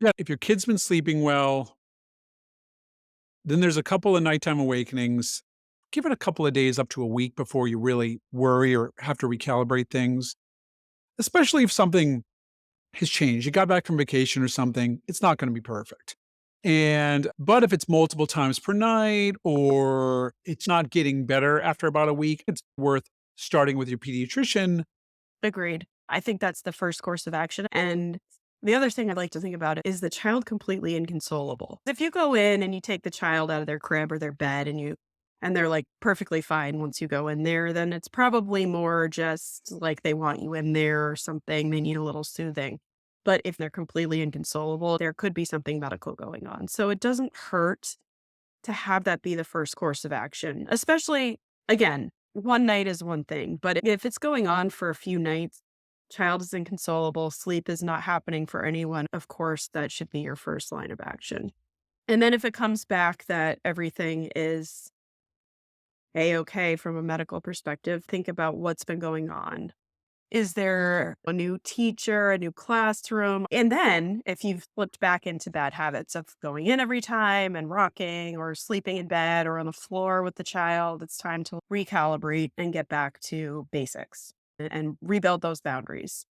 Yeah, if your kid's been sleeping well, then there's a couple of nighttime awakenings. Give it a couple of days up to a week before you really worry or have to recalibrate things, especially if something has changed. You got back from vacation or something, it's not going to be perfect. But if it's multiple times per night or it's not getting better after about a week, it's worth starting with your pediatrician. Agreed. I think that's the first course of action. And the other thing I'd like to think about is the child completely inconsolable. If you go in and you take the child out of their crib or their bed and they're like perfectly fine once you go in there, then it's probably more just like they want you in there or something. They need a little soothing. But if they're completely inconsolable, there could be something medical going on. So it doesn't hurt to have that be the first course of action, especially again, one night is one thing, but if it's going on for a few nights, child is inconsolable, sleep is not happening for anyone, of course, that should be your first line of action. And then if it comes back that everything is a-okay from a medical perspective, think about what's been going on. Is there a new teacher, a new classroom? And then if you've slipped back into bad habits of going in every time and rocking or sleeping in bed or on the floor with the child, it's time to recalibrate and get back to basics and rebuild those boundaries.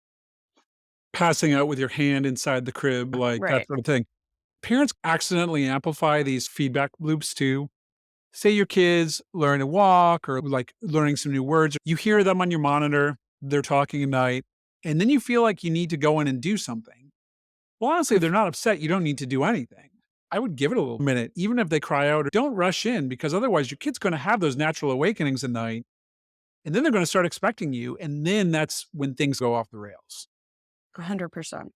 Passing out with your hand inside the crib, like that Right. sort of thing. Parents accidentally amplify these feedback loops too. Say your kids learn to walk or like learning some new words. You hear them on your monitor, they're talking at night, and then you feel like you need to go in and do something. Well, honestly, they're not upset. You don't need to do anything. I would give it a little minute, even if they cry out. Don't rush in because otherwise your kid's going to have those natural awakenings at night and then they're going to start expecting you. And then that's when things go off the rails. 100%.